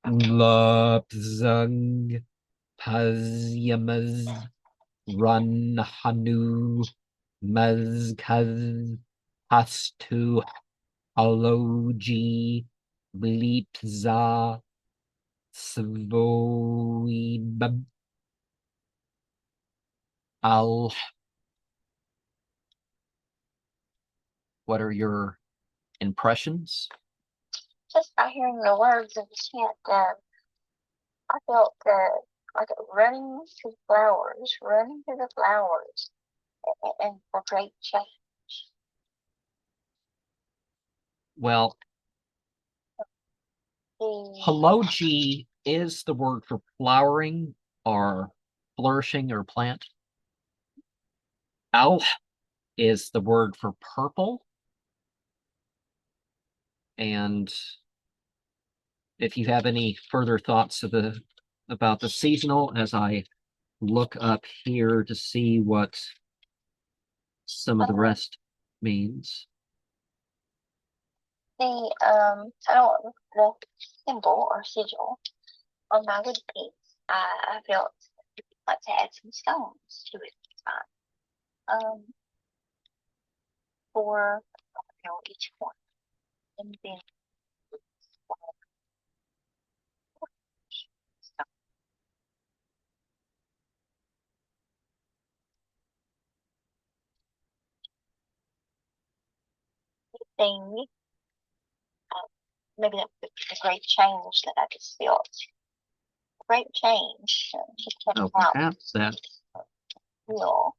Lupzung Pazyamaz Run Hanu Mazkaz Hastu Aloji Bleepza Svoibab Al. What are your impressions? Just by hearing the words of the chant, I felt like running to the flowers, and for great change. Well, The Haloji is the word for flowering or flourishing or plant. Al is the word for purple. And if you have any further thoughts about the seasonal, as I look up here to see what some of the rest means. I don't the symbol or sigil on my wood piece. I felt like to add some stones to it this time. For each one, and then thing, maybe that a great change that I just felt. Great change. Just Oh, out perhaps that wheel.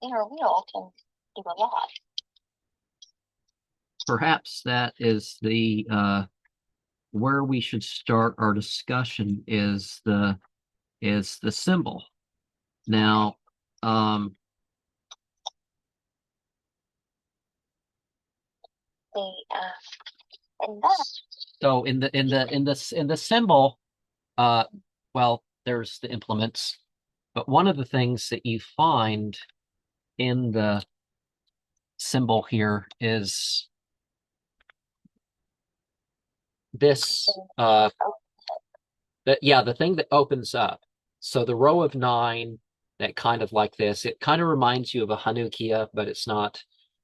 Inner wheel can do a lot. perhaps that is the where we should start our discussion is the symbol. Now, The and that so in the symbol, well, there's the implements, but one of the things that you find in the symbol here is this the thing that opens up. So the row of 9 that kind of like this, it kind of reminds you of a Hanukkah, but it's not,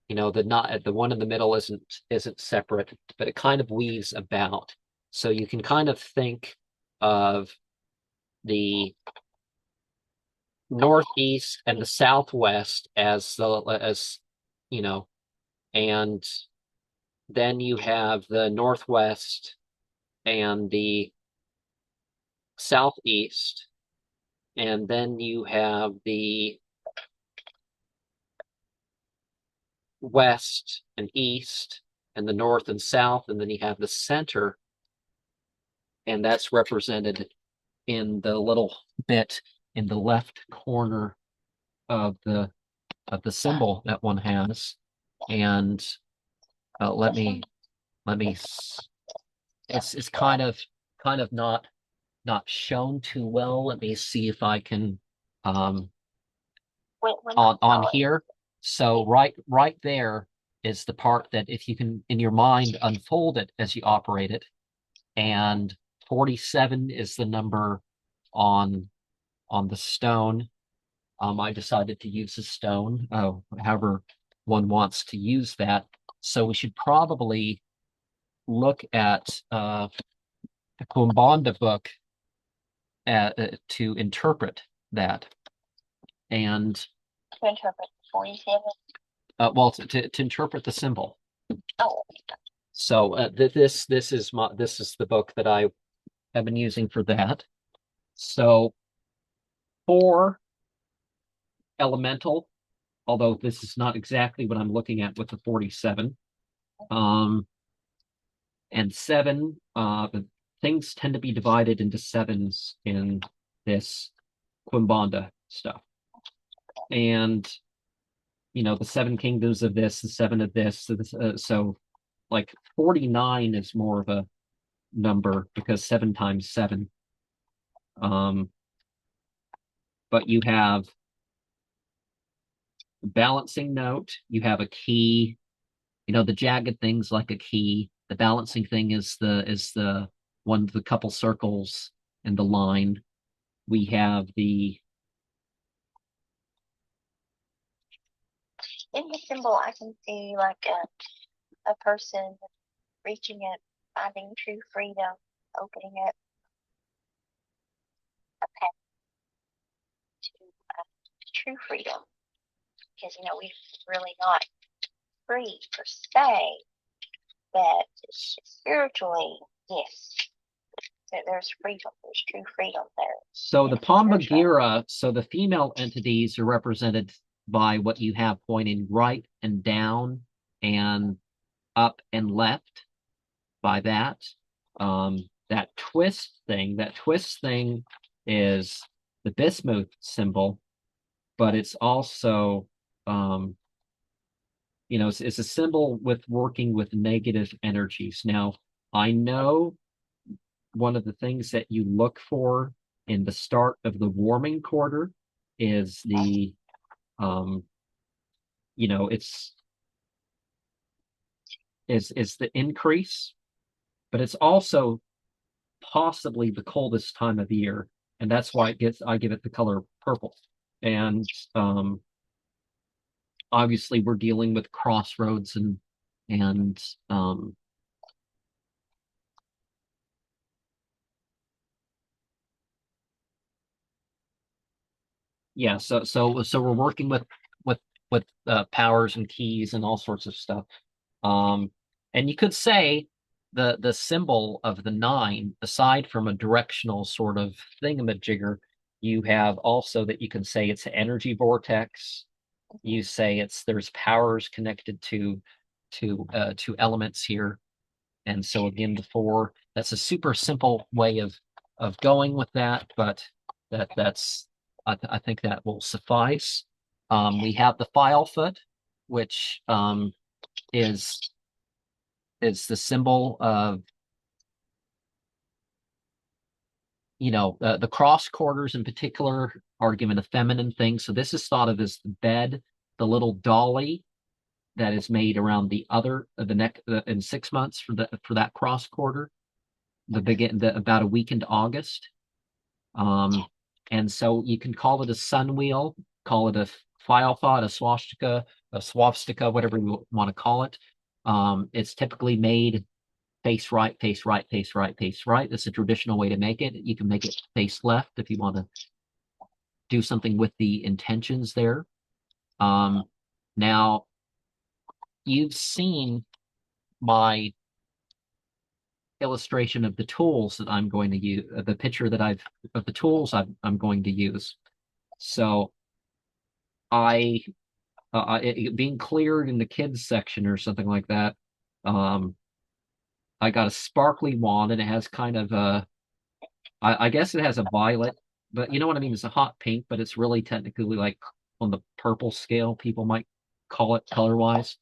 the one in the middle isn't separate, but it kind of weaves about. So you can kind of think of the northeast and the southwest as you know, and then you have the northwest and the southeast, and then you have the west and east and the north and south, and then you have the center, and that's represented in the little bit in the left corner of the symbol that one has. And let me it's kind of not shown too well. Let me see if I can um on here. So right there is the part that if you can in your mind unfold it as you operate it, and 47 is the number on the stone. I decided to use a stone, however one wants to use that. So we should probably look at the Quimbanda book to interpret that. And to interpret 47. well, to interpret the symbol. Oh, So this is the book that I have been using for that. So for elemental, although this is not exactly what I'm looking at with the 47. And 7, but things tend to be divided into 7s in this Quimbanda stuff. And the 7 kingdoms of this, the 7 of this, so like 49 is more of a number because 7 times 7. But you have a balancing note, you have a key, the jagged thing's like a key. The balancing thing is the one of the couple circles and the line. We have the in the symbol, I can see like a person reaching it, finding true freedom, opening it, a path to true freedom. Because, we're really not free per se, but spiritually, yes, there's freedom, there's true freedom there. So the Pombagira, so the female entities are represented by what you have pointing right and down and up and left by that. That twist thing is the bismuth symbol, but it's also, it's a symbol with working with negative energies. Now, I know one of the things that you look for in the start of the warming quarter is the, it's the increase, but it's also possibly the coldest time of year, and that's why I give it the color purple. And obviously we're dealing with crossroads and yeah, so we're working with powers and keys and all sorts of stuff. And you could say the symbol of the 9, aside from a directional sort of thingamajigger, you have also that you can say it's an energy vortex. You say there's powers connected to elements here. And so again, the 4, that's a super simple way of going with that, but I think that will suffice. We have the file foot, which is the symbol of, the cross quarters in particular are given a feminine thing. So this is thought of as the bed, the little dolly that is made around the neck in 6 months for that cross quarter, about a week into August. And so you can call it a sun wheel, call it a file thought, a swastika, whatever you want to call it. It's typically made face right, face right, face right, face right. That's a traditional way to make it. You can make it face left if you want to do something with the intentions there. Now, you've seen my illustration of the tools that I'm going to use, the picture of the tools I'm going to use. So being cleared in the kids section or something like that, I got a sparkly wand, and it has kind of I guess it has a violet, but you know what I mean? It's a hot pink, but it's really technically like on the purple scale, people might call it color-wise.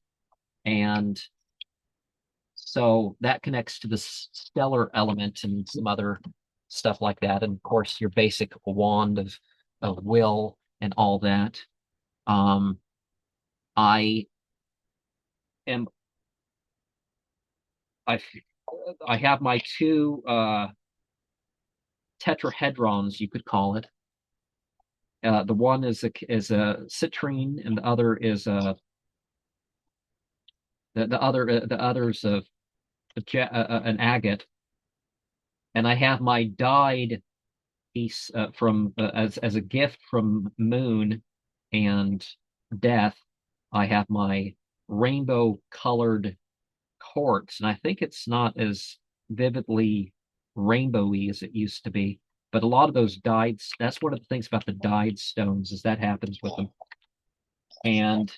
And so that connects to the stellar element and some other stuff like that. And of course, your basic wand of will and all that. I am I I have my 2 tetrahedrons, you could call it. The one is a citrine, and the other is the other's an agate. And I have my dyed piece from as a gift from Moon and Death. I have my rainbow colored quartz, and I think it's not as vividly rainbowy as it used to be. But a lot of those that's one of the things about the dyed stones, is that happens with them. And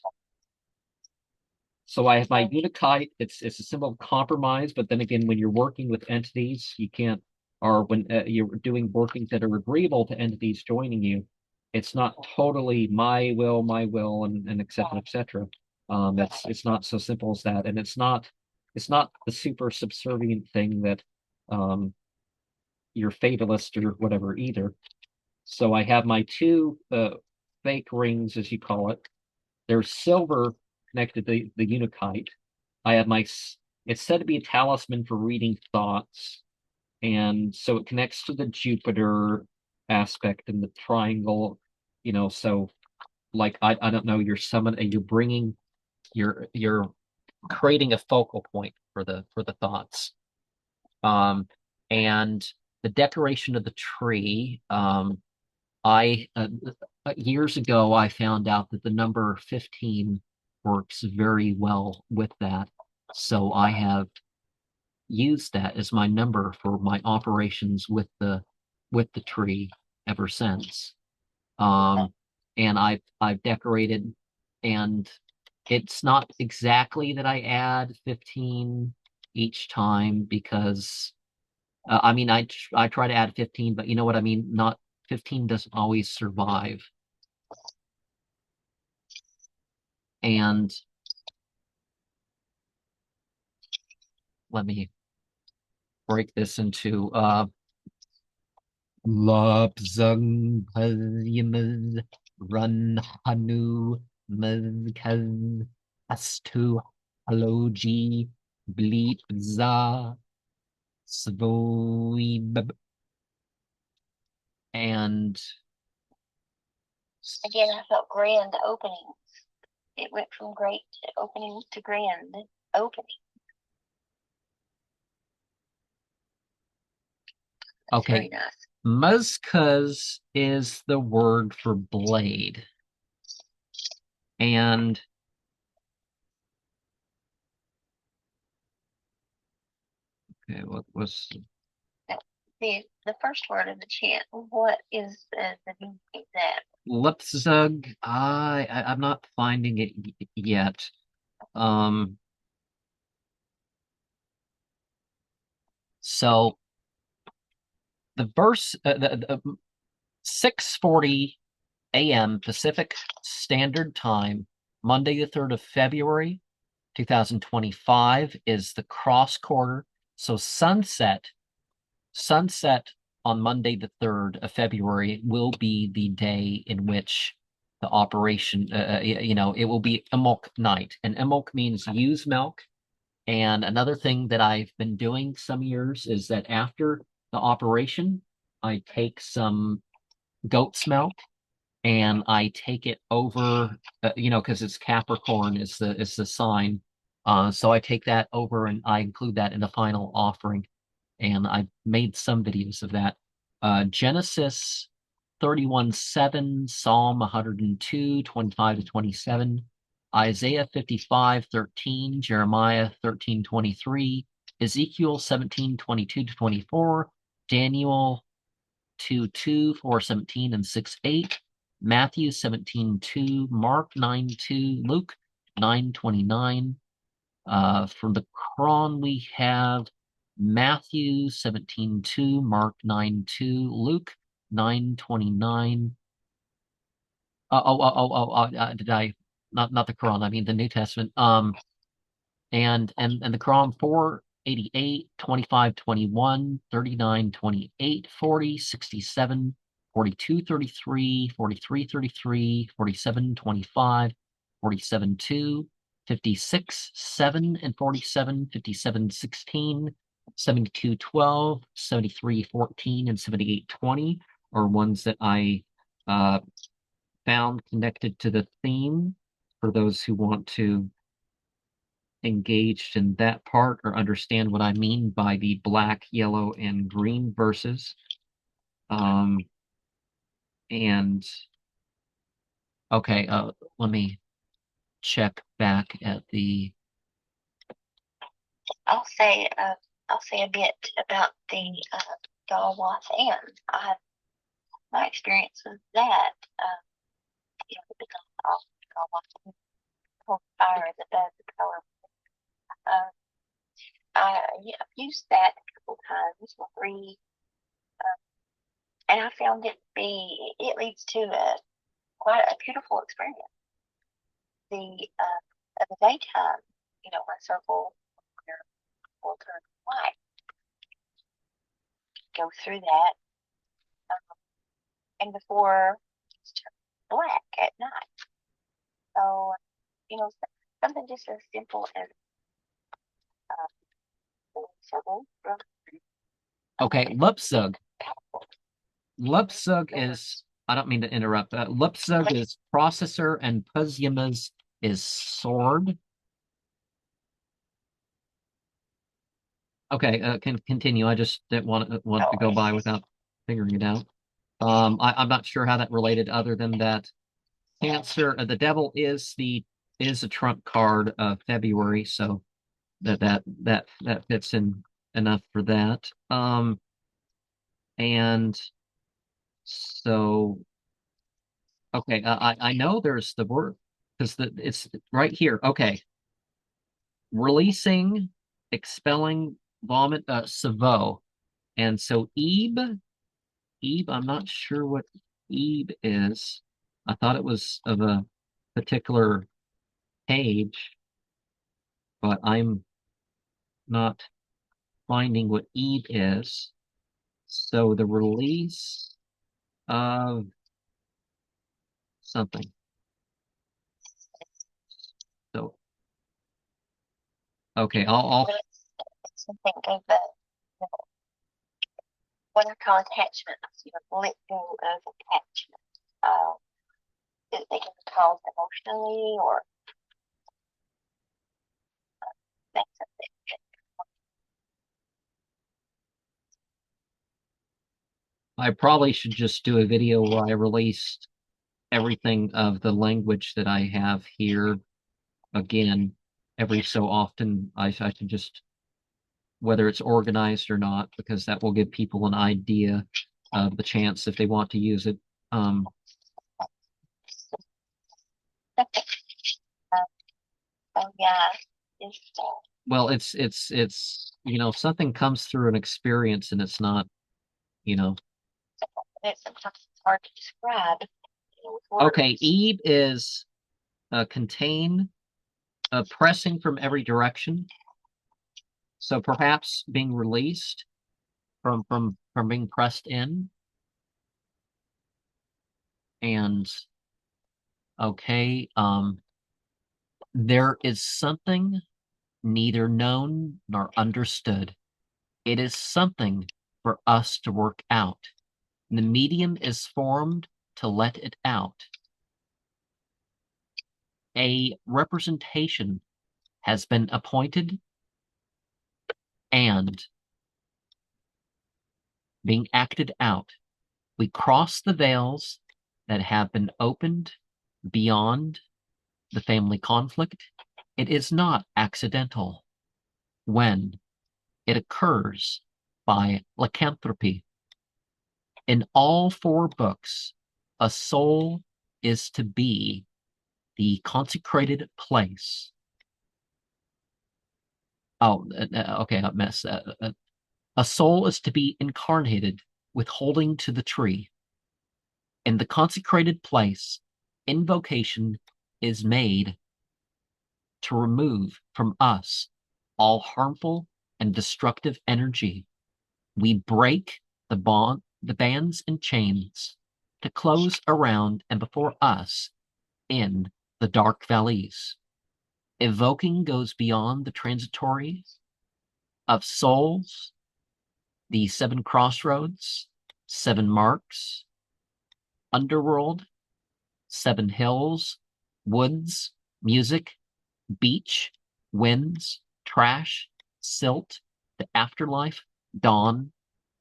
so I have my unikite. It's a symbol of compromise, but then again, when you're working with entities, you can't, or when you're doing workings that are agreeable to entities joining you, it's not totally my will, and et cetera, et cetera. It's not so simple as that, and it's not the super subservient thing that you're fatalist or whatever either. So I have my 2 fake rings, as you call it. There's silver connected to the unikite. I have it's said to be a talisman for reading thoughts. And so it connects to the Jupiter aspect in the triangle, so like I don't know, you're bringing you're creating a focal point for the thoughts. And the decoration of the tree, I years ago I found out that the number 15 works very well with that. So I have used that as my number for my operations with the tree ever since. And I've decorated, and it's not exactly that I add 15 each time because I mean I try to add 15, but you know what I mean? Not 15 doesn't always survive. And let me break this into Lapzang Palyamaz Run Hanu Mazkaz Astu Haloji Bleep Za Svoib. And Again, I felt grand opening. It went from great opening to grand opening. That's okay, very nice. Muzkaz is the word for blade. And okay, what was The first word of the chant? What is the meaning of that? Lipzug? I'm not finding it yet. So the verse, the 6:40 a.m. Pacific Standard Time, Monday the 3rd of February, 2025 is the cross quarter. So sunset on Monday the 3rd of February will be the day in which the operation, it will be Imbolc night. And Imbolc means use milk. And another thing that I've been doing some years is that after the operation, I take some goat's milk and I take it over, because it's Capricorn is the sign. So I take that over and I include that in the final offering. And I made some videos of that. Genesis 31:7, Psalm 102, 25 to 27, Isaiah 55:13, Jeremiah 13:23, Ezekiel 17:22 to 24, Daniel 2:2, 4:17 and 6:8, Matthew 17:2, Mark 9:2, Luke 9:29. From the Quran we have Matthew 17:2, Mark 9:2, Luke 9:29. Did I not the Quran? I mean the New Testament. And the Quran 4:88, 25:21, 39:28, 40, 67, 42:33, 43:33, 47:25, 47:2, 56:7 and 47, 57:16, 72:12, 73:14, and 78:20 are ones that I found connected to the theme for those who want to engaged in that part or understand what I mean by the black, yellow, and green verses. And okay, let me check back at the. I'll say a bit about the Dawath and my experience with that. The Dawath fire that does the color. I've used that a couple times, three, and I found it leads to quite a beautiful experience. At the daytime, my circle will turn white. Go through that, and before it's turned black at night. So, something just as simple as circle. Okay, Lupsug. Lupsug is, I don't mean to interrupt. Lupsug is processor and Puzyama's is sword. Okay, can continue. I just didn't want to go by without figuring it out. I'm not sure how that related other than that Cancer, the devil is a trump card of February, so that fits in enough for that. And so okay, I know there's the word because it's right here. Okay, releasing, expelling, vomit, Savo, and so Ebe. I'm not sure what Ebe is. I thought it was of a particular page, but I'm not finding what Ebe is. So the release of something. So okay, I'll To think of the what I call attachments. You know, let go of attachment. They can be caused emotionally or things of that. I probably should just do a video where I released everything of the language that I have here again every so often. I should just whether it's organized or not, because that will give people an idea of the chance if they want to use it. Yeah, it's, Well, it's something comes through an experience and it's not, you know. it's sometimes hard to describe. Okay, Ebe is contain, pressing from every direction. So perhaps being released from being pressed in. And okay, there is something neither known nor understood. It is something for us to work out. The medium is formed to let it out. A representation has been appointed and being acted out. We cross the veils that have been opened beyond the family conflict. It is not accidental when it occurs by lycanthropy. In all four books, a soul is to be the consecrated place. Oh, okay, I messed that. A soul is to be incarnated with holding to the tree. In the consecrated place, invocation is made to remove from us all harmful and destructive energy. We break the bands and chains to close around and before us in the dark valleys. Evoking goes beyond the transitory of souls, the seven crossroads, seven marks, underworld, seven hills, woods, music, beach, winds, trash, silt, the afterlife, dawn,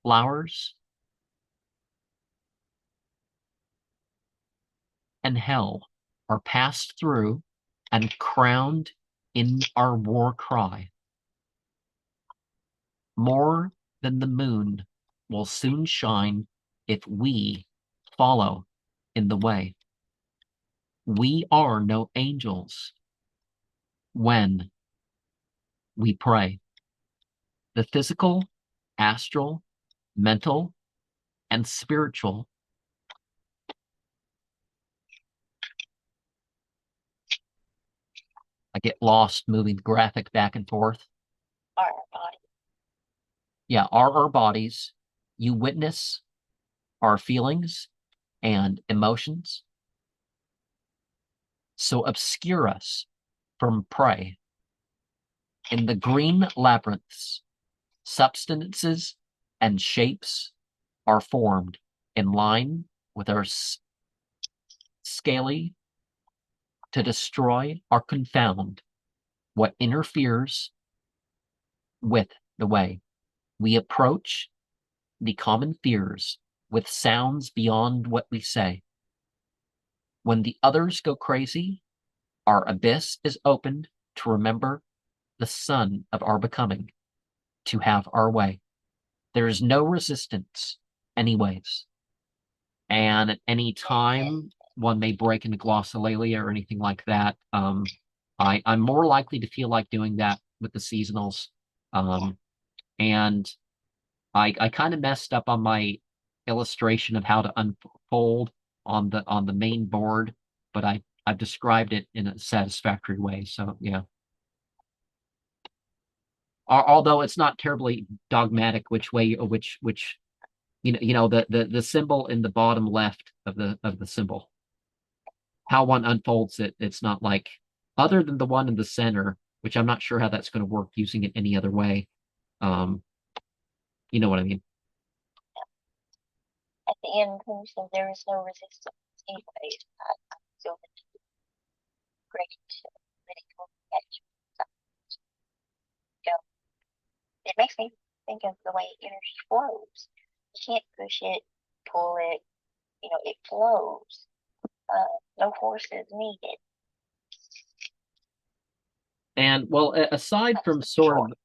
flowers, and hell are passed through and crowned in our war cry. More than the moon will soon shine if we follow in the way. We are no angels when we pray. The physical, astral, mental, and spiritual I get lost moving the graphic back and forth. our body. Yeah, are our bodies. You witness our feelings and emotions. So obscure us from prey. In the green labyrinths, substances and shapes are formed in line with our scaly to destroy or confound what interferes with the way we approach the common fears with sounds beyond what we say. When the others go crazy, our abyss is opened to remember the sun of our becoming, to have our way. There is no resistance, anyways. And at any time, one may break into glossolalia or anything like that. I'm more likely to feel like doing that with the seasonals. And I kind of messed up on my illustration of how to unfold on the main board, but I've described it in a satisfactory way. So yeah. Although it's not terribly dogmatic which way which the symbol in the bottom left of the symbol, how one unfolds it, it's not like, other than the one in the center, which I'm not sure how that's going to work using it any other way. You know what I mean? At the end, when you said there is no resistance, anyways, I feel great political attachment. So it makes me think of the way energy flows. You can't push it, pull it, it flows. No force is needed. And well, aside That's from the sort short. of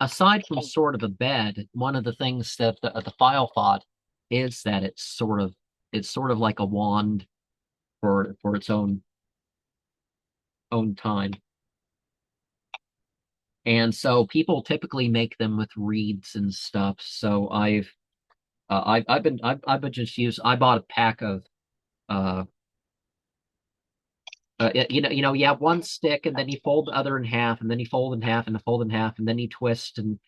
aside from sort of a bed, one of the things that the file thought is that it's sort of like a wand for its own time. And so people typically make them with reeds and stuff. So I've been just used. I bought a pack of uh you have one stick, and then you fold the other in half, and then you fold in half, and fold in half, and then you twist and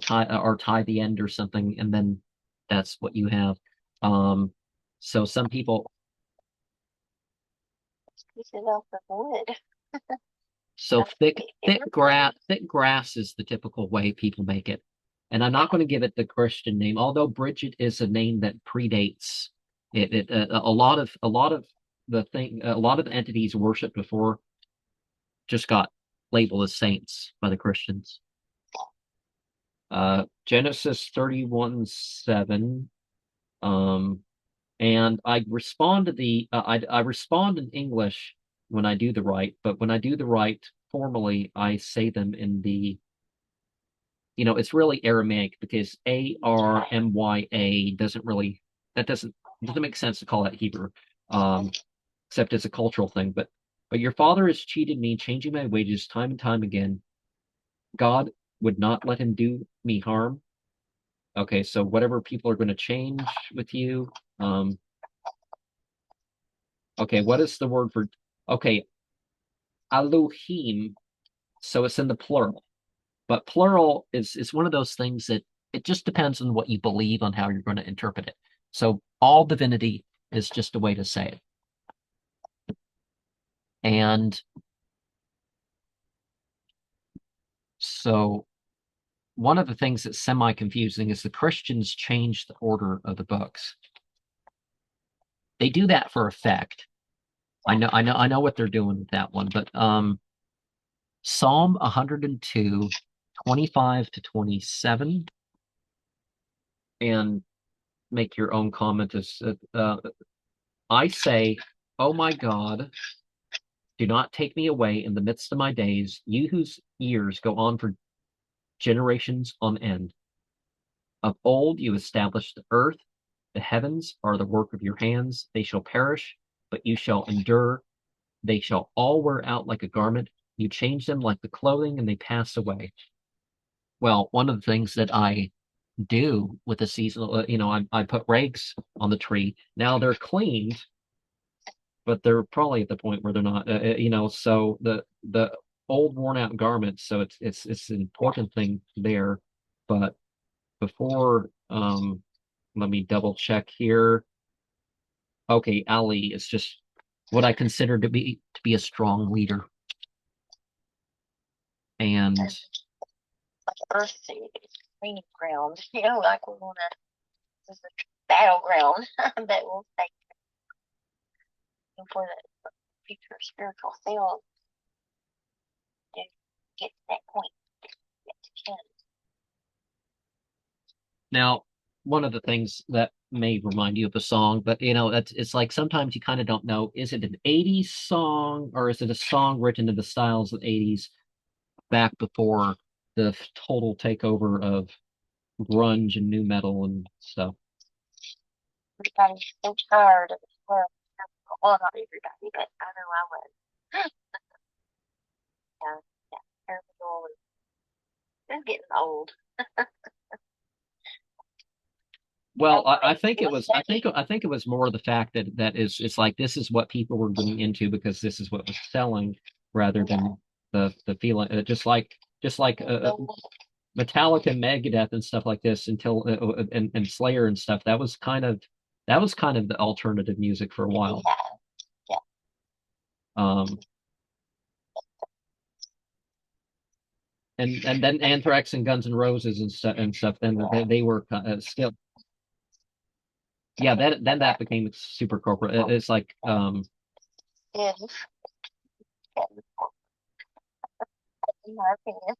tie the end or something, and then that's what you have. So some people, Pieces off of wood. so thick grass is the typical way people make it. And I'm not going to give it the Christian name, although Bridget is a name that predates it. A lot of entities worshipped before just got labeled as saints by the Christians. Genesis 31:7. And I respond to I respond in English when I do the right, but when I do the right formally, I say them in it's really Aramaic, because Armya doesn't make sense to call that Hebrew. Except it's a cultural thing. But your father has cheated me, changing my wages time and time again. God would not let him do me harm. Okay, so whatever people are going to change with you. Okay, what is the word for? Okay, Elohim. So it's in the plural, but plural is one of those things that it just depends on what you believe on how you're going to interpret it. So all divinity is just a way to say it. And so one of the things that's semi-confusing is the Christians change the order of the books. They do that for effect. I know what they're doing with that one, but Psalm 102, 25 to 27, and make your own comment. I say, oh my God, do not take me away in the midst of my days, you whose years go on for generations on end. Of old you established the earth, the heavens are the work of your hands. They shall perish, but you shall endure. They shall all wear out like a garment. You change them like the clothing, and they pass away. Well, one of the things that I do with the seasonal, I put rakes on the tree. Now they're cleaned, but they're probably at the point where they're not. So the old worn out garments. So it's an important thing there. But before, let me double check here. Okay, Ali is just what I consider to be a strong leader. And like Earth City, training ground, like we want to, this is a battleground that will take for the future spiritual self to get to that point, get to Ken. now, one of the things that may remind you of a song, but it's like sometimes you kind of don't know, is it an 80s song or is it a song written in the styles of the 80s back before the total takeover of grunge and new metal and stuff? Everybody's so tired of this world. Well, not everybody, but I know I was. Yeah, yeah, everybody was getting old. Well, I think it was I think it was more the fact that it's like this is what people were getting into because this is what was selling rather than the feeling just like Metallica and Megadeth and stuff like this until and Slayer and stuff that was kind of the alternative music for a while. Yeah. Um, and then Anthrax and Guns N' Roses and stuff. Then they were still yeah. Then that became super corporate. It's like Yeah, in my opinion.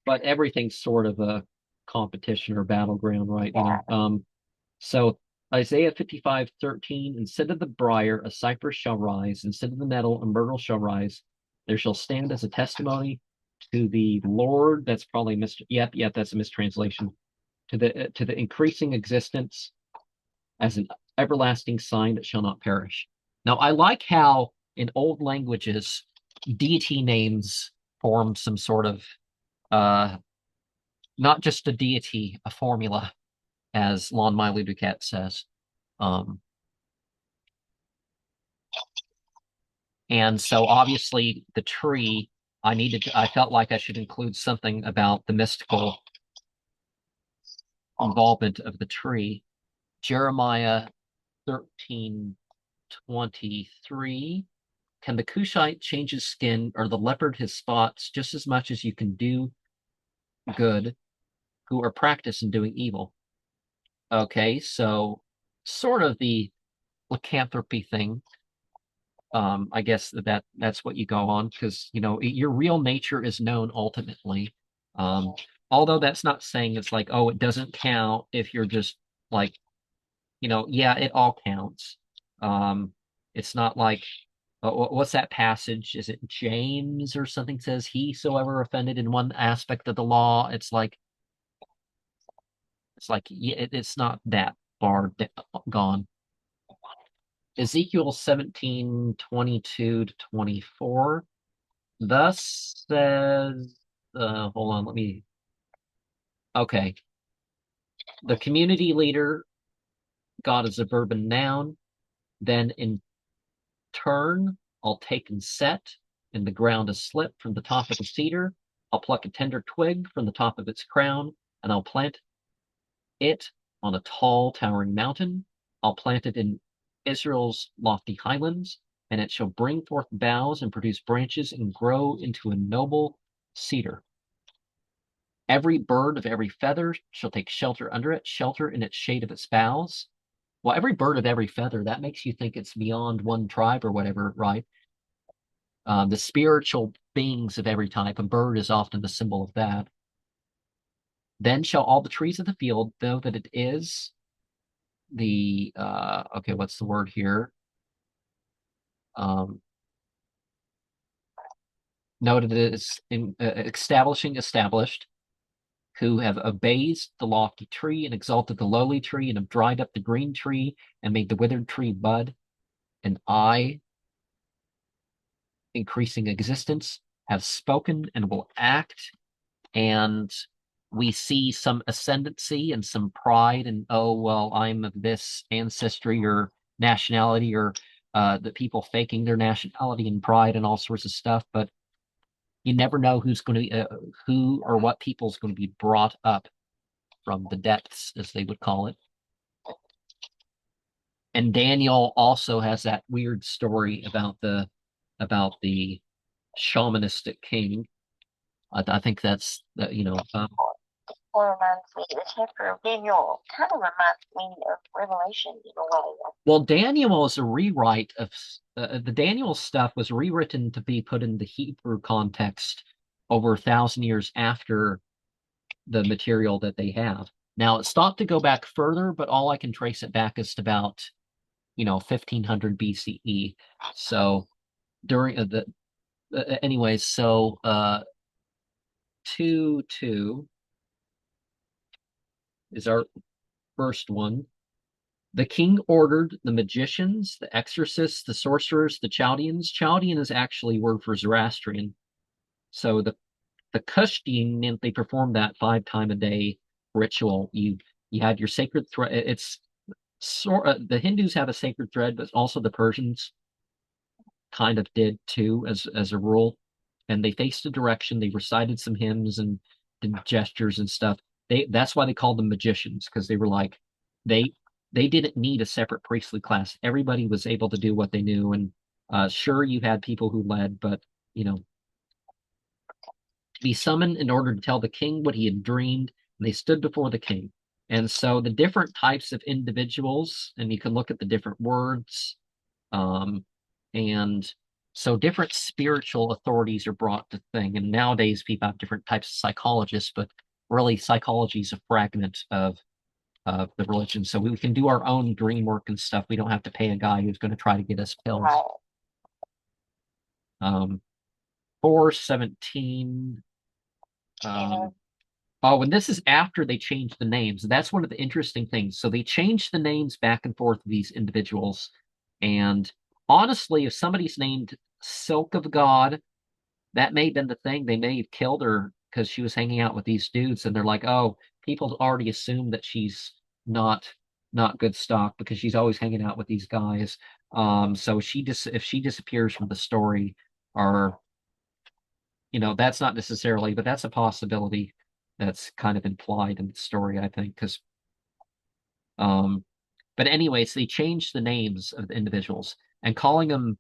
but everything's sort of a competition or battleground, right? So Isaiah 55:13, instead of the briar, a cypress shall rise, instead of the nettle, a myrtle shall rise. There shall stand as a testimony to the Lord. That's probably yep, that's a mistranslation. To the increasing existence as an everlasting sign that shall not perish. Now I like how in old languages deity names form some sort of uh not just a deity, a formula, as Lon Miley Duquette says. Um, and so obviously the tree, I felt like I should include something about the mystical involvement of the tree. Jeremiah 13:23. Can the Cushite change his skin or the leopard his spots just as much as you can do good who are practiced in doing evil? Okay, so sort of the lycanthropy thing. I guess that's what you go on because your real nature is known ultimately. Um, although that's not saying it's like, oh, it doesn't count if you're just like, yeah, it all counts. It's not like what's that passage? Is it James or something says he so ever offended in one aspect of the law? It's like yeah, it's not that far gone. Ezekiel 17:22-24. Thus says, hold on, okay. The community leader, God is a verb and noun. Then in turn, I'll take and set in the ground a slip from the top of the cedar. I'll pluck a tender twig from the top of its crown, and I'll plant it on a tall, towering mountain. I'll plant it in Israel's lofty highlands, and it shall bring forth boughs and produce branches and grow into a noble cedar. Every bird of every feather shall take shelter under it, shelter in its shade of its boughs. Well, every bird of every feather, that makes you think it's beyond one tribe or whatever, right? The spiritual beings of every type, a bird is often the symbol of that. Then shall all the trees of the field know that it is okay, what's the word here? Noted it is established, who have abased the lofty tree and exalted the lowly tree and have dried up the green tree and made the withered tree bud. And I, increasing existence, have spoken and will act. And we see some ascendancy and some pride and, oh, well, I'm of this ancestry or nationality or the people faking their nationality and pride and all sorts of stuff. But you never know who or what people is going to be brought up from the depths, as they would call it. And Daniel also has that weird story about the shamanistic king I think that's Reminds me, the chapter of Daniel kind of reminds me of Revelation in a way. well, Daniel is a rewrite of the Daniel stuff was rewritten to be put in the Hebrew context over 1,000 years after the material that they have. Now it's thought to go back further, but all I can trace it back is to about 1500 BCE. So during the anyways, so 2:2 is our first one. The king ordered the magicians, the exorcists, the sorcerers, the Chaldeans. Chaldean is actually a word for Zoroastrian. So the Kushtin meant they performed that 5 times a day ritual. You had your sacred thread. It's the Hindus have a sacred thread, but also the Persians kind of did too, as a rule. And they faced a direction. They recited some hymns and did gestures and stuff. That's why they called them magicians, because they were like they they didn't need a separate priestly class. Everybody was able to do what they knew. And sure, you had people who led, but to be summoned in order to tell the king what he had dreamed, and they stood before the king. And so the different types of individuals, and you can look at the different words, and so different spiritual authorities are brought to thing. And nowadays people have different types of psychologists, but really psychology is a fragment of the religion. So we can do our own dream work and stuff. We don't have to pay a guy who's going to try to get us pills. Um, 417. Oh, and this is after they changed the names. That's one of the interesting things. So they changed the names back and forth of these individuals. And honestly, if somebody's named Silk of God, that may have been the thing. They may have killed her because she was hanging out with these dudes, and they're like, oh, people already assume that she's not good stock because she's always hanging out with these guys. So if she disappears from the story, or that's not necessarily, but that's a possibility that's kind of implied in the story, I think, because but anyways, they changed the names of the individuals, and calling him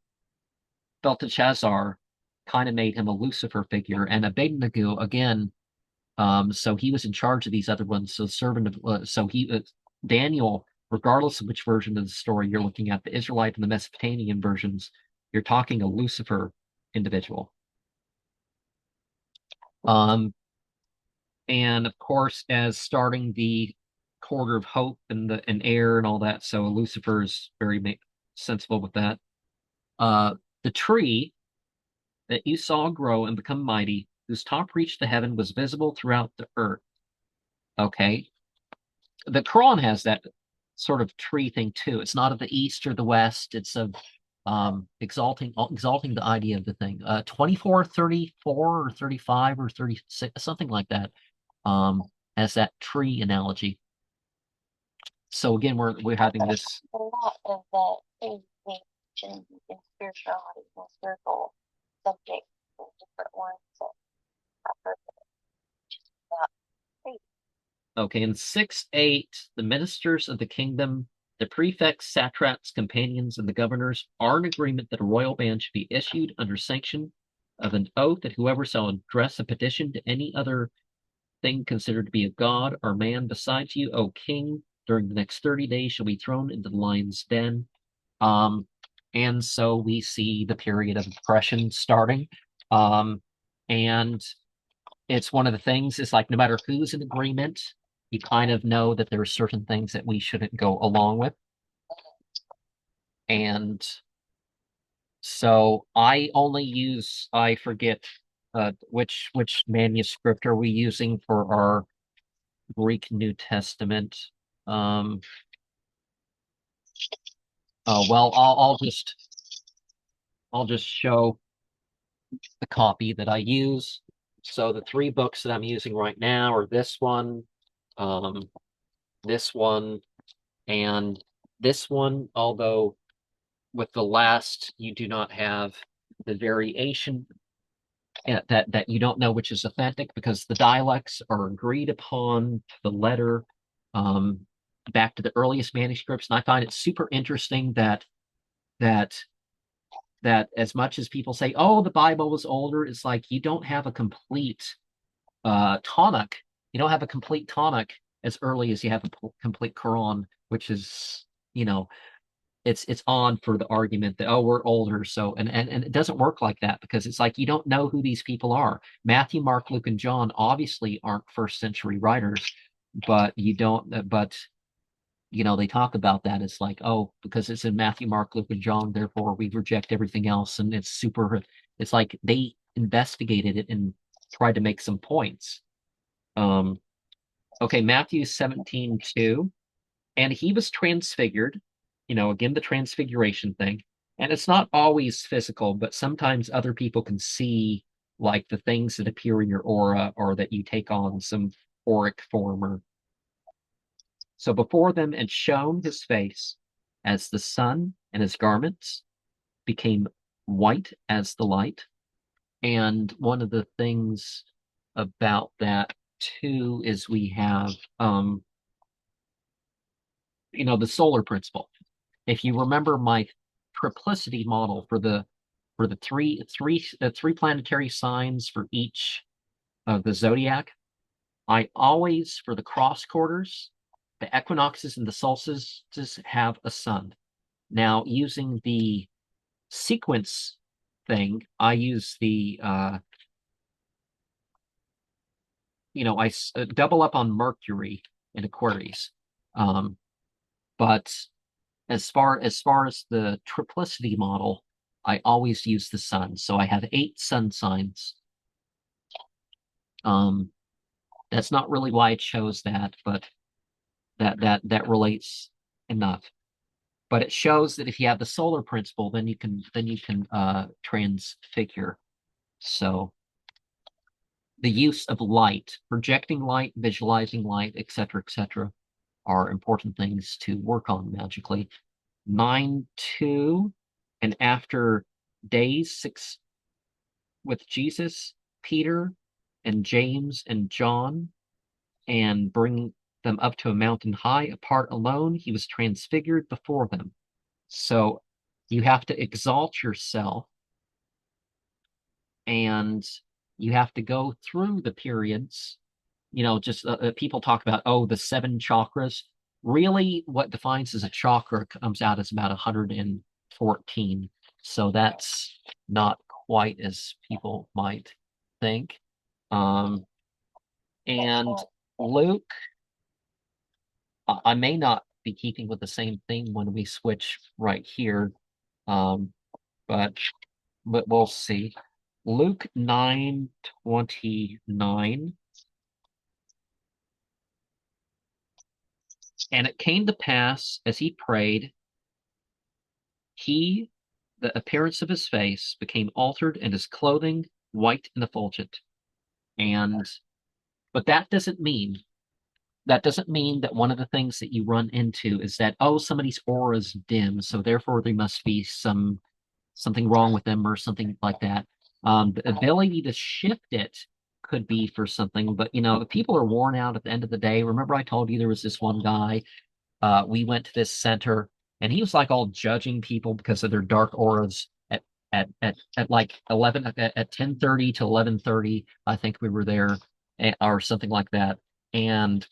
Belteshazzar kind of made him a Lucifer figure, and Abednego again. So he was in charge of these other ones. So servant of Daniel, regardless of which version of the story you're looking at, the Israelite and the Mesopotamian versions, you're talking a Lucifer individual. And of course, as starting the quarter of hope and air and all that, so Lucifer is very sensible with that. The tree that you saw grow and become mighty, whose top reached the heaven, was visible throughout the earth. Okay. The Quran has that sort of tree thing too. It's not of the east or the west. It's of exalting the idea of the thing. 24, 34, or 35, or 36, something like that, as that tree analogy. So again, we're having this. A lot of that is in spirituality and spiritual subjects and different ones that I've heard just about crazy. Okay, in 6:8, the ministers of the kingdom, the prefects, satraps, companions, and the governors are in agreement that a royal ban should be issued under sanction of an oath that whoever shall address a petition to any other thing considered to be a god or man besides you, O king, during the next 30 days shall be thrown into the lion's den. And so we see the period of oppression starting. And it's one of the things, it's like no matter who's in agreement, you kind of know that there are certain things that we shouldn't go along with. And so I forget which manuscript are we using for our Greek New Testament. Oh well, I'll just show the copy that I use. So the 3 books that I'm using right now are this one, and this one, although with the last you do not have the variation that you don't know which is authentic because the dialects are agreed upon to the letter, back to the earliest manuscripts. And I find it super interesting that as much as people say, oh, the Bible was older, it's like you don't have a complete tonic. You don't have a complete tonic as early as you have a complete Quran, which is, you know, it's on for the argument that, oh, we're older, so and it doesn't work like that, because it's like you don't know who these people are. Matthew, Mark, Luke, and John obviously aren't first century writers, but you don't but they talk about that. It's like, oh, because it's in Matthew, Mark, Luke, and John, therefore we reject everything else. And it's like they investigated it and tried to make some points. Um, okay, Matthew 17:2, and he was transfigured, again, the transfiguration thing. And it's not always physical, but sometimes other people can see like the things that appear in your aura, or that you take on some auric form. Or so before them and shone his face as the sun, and his garments became white as the light. And one of the things about that too is we have the solar principle. If you remember my triplicity model for the three planetary signs for each of the zodiac, I always, for the cross quarters, the equinoxes and the solstices, have a sun. Now, using the sequence thing, I use the I double up on Mercury in Aquarius. But as far as the triplicity model, I always use the sun. So I have 8 sun signs. That's not really why I chose that, but that relates enough. But it shows that if you have the solar principle, then you can transfigure. So the use of light, projecting light, visualizing light, etc., are important things to work on magically. 9:2, and after days 6 with Jesus, Peter, and James, and John, and bring them up to a mountain high, apart alone, he was transfigured before them. So you have to exalt yourself, and you have to go through the periods. Just people talk about, oh, the 7 chakras. Really, what defines as a chakra comes out as about 114. So that's not quite as people might think. And Luke, I may not be keeping with the same thing when we switch right here, but we'll see. Luke 9:29. And it came to pass, as he prayed, the appearance of his face became altered, and his clothing white and effulgent. But that doesn't mean that one of the things that you run into is that, oh, somebody's aura is dim, so therefore there must be something wrong with them, or something like that. The ability to shift it could be for something, but if people are worn out at the end of the day, remember I told you there was this one guy, we went to this center, and he was like all judging people because of their dark auras at like 10:30 to 11:30, I think we were there, or something like that. And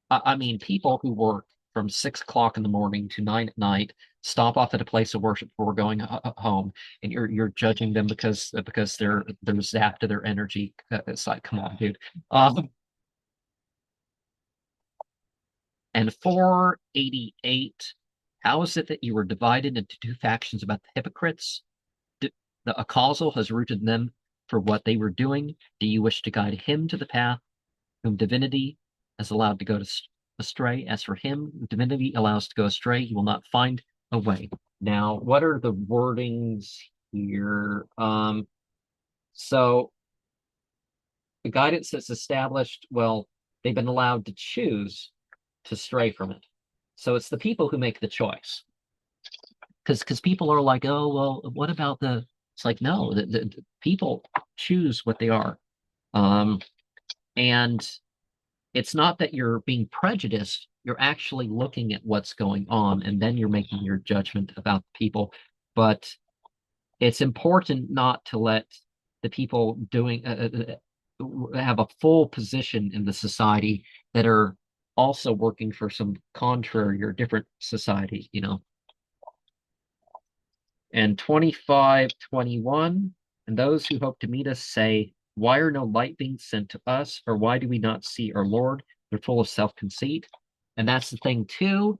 I mean, people who work from 6 o'clock in the morning to 9 at night stop off at a place of worship before going home, and you're judging them because they're zapped to their energy. It's like, come on, dude. And 488, how is it that you were divided into 2 factions about the hypocrites? A causal has rooted them for what they were doing. Do you wish to guide him to the path whom divinity has allowed to go astray? As for him whom divinity allows to go astray, he will not find a way. Now, what are the wordings here? So the guidance that's established, well, they've been allowed to choose to stray from it. So it's the people who make the choice. Because people are like, oh, well, what about the... It's like, no, the people choose what they are. And it's not that you're being prejudiced, you're actually looking at what's going on, and then you're making your judgment about the people. But it's important not to let the people doing have a full position in the society that are also working for some contrary or different society, you know. And 25:21, and those who hope to meet us say, why are no light beings sent to us, or why do we not see our Lord? They're full of self-conceit. And that's the thing too.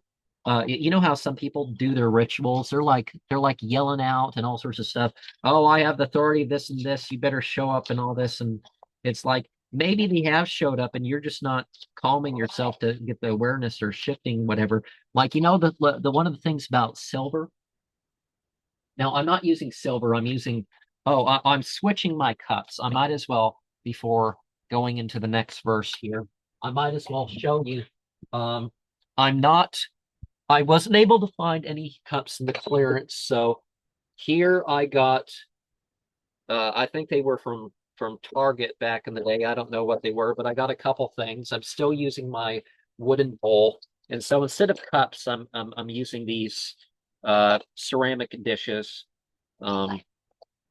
You know how some people do their rituals? They're like yelling out and all sorts of stuff. Oh, I have the authority of this and this. You better show up and all this. And it's like maybe they have showed up and you're just not calming yourself to get the awareness or shifting whatever. Like the one of the things about silver. Now I'm not using silver. I'm using. Oh, I'm switching my cups. I might as well before going into the next verse here. I might as well show you. Um, I'm not I wasn't able to find any cups in the clearance, so here I got I think they were from Target back in the day. I don't know what they were, but I got a couple things. I'm still using my wooden bowl. And so instead of cups, I'm using these ceramic dishes. Um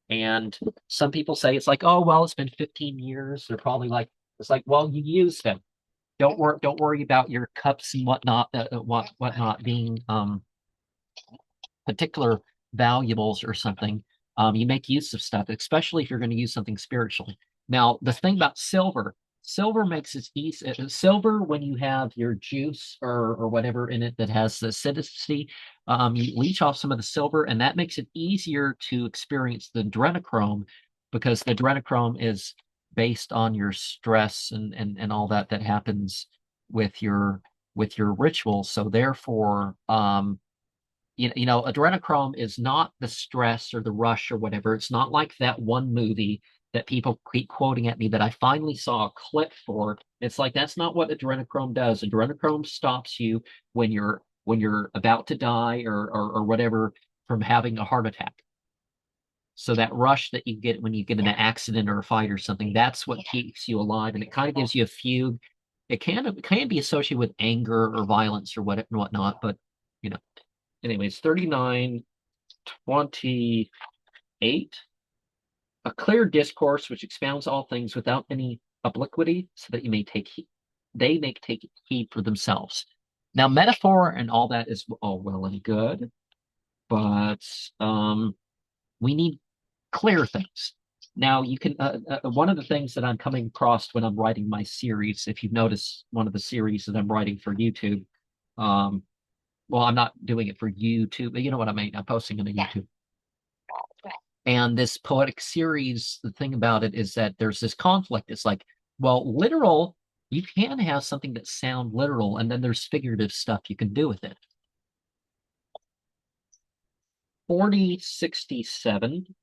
and some people say it's like, oh well, it's been 15 years. They're probably like it's like, well, you used them. Don't worry about your cups and whatnot whatnot being particular valuables or something. You make use of stuff, especially if you're going to use something spiritually. Now, the thing about silver, silver makes it easy. Silver, when you have your juice or whatever in it that has the acidity, you leach off some of the silver, and that makes it easier to experience the adrenochrome because the adrenochrome is based on your stress and all that happens with your rituals. So therefore, adrenochrome is not the stress or the rush or whatever. It's not like that one movie that people keep quoting at me that I finally saw a clip for. It's like that's not what adrenochrome does. Adrenochrome stops you when you're about to die or whatever from having a heart attack. So that rush that you get when you get in an accident or a fight or something, that's what keeps you alive, and it kind of gives you a fugue. It can be associated with anger or violence or whatnot, but you know. Anyways, 39:28. A clear discourse which expounds all things without any obliquity, so that they may take heed for themselves. Now, metaphor and all that is all well and good, but we need clear things. Now, you can one of the things that I'm coming across when I'm writing my series, if you've noticed one of the series that I'm writing for YouTube, um, well, I'm not doing it for YouTube, but you know what I mean. I'm posting it on YouTube. And this poetic series, the thing about it is that there's this conflict. It's like, well, literal, you can have something that sound literal, and then there's figurative stuff you can do with it. 40:67.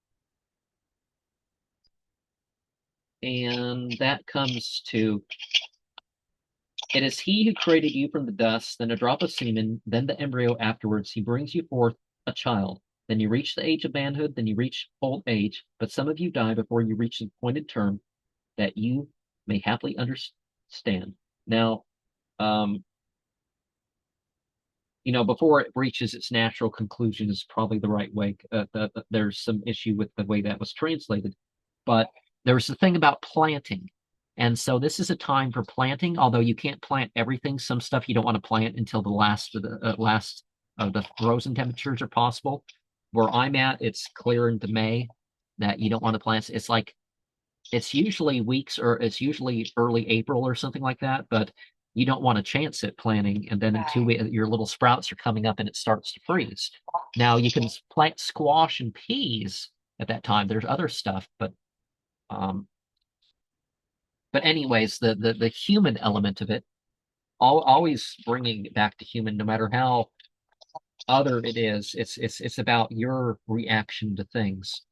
And that comes to it is he who created you from the dust, then a drop of semen, then the embryo afterwards. He brings you forth a child. Then you reach the age of manhood, then you reach old age. But some of you die before you reach the appointed term that you may happily understand. Now, um, before it reaches its natural conclusion is probably the right way. There's some issue with the way that was translated. But there's the thing about planting. And so this is a time for planting, although you can't plant everything. Some stuff you don't want to plant until the last of the frozen temperatures are possible. Where I'm at, it's clear into May that you don't want to plant. It's usually weeks or it's usually early April or something like that, but you don't want to chance it planting, and then in 2 weeks your little sprouts are coming up and it starts to freeze. Now you can plant squash and peas at that time. There's other stuff, um, but anyways, the human element of it, always bringing it back to human, no matter how other it is. It's about your reaction to things.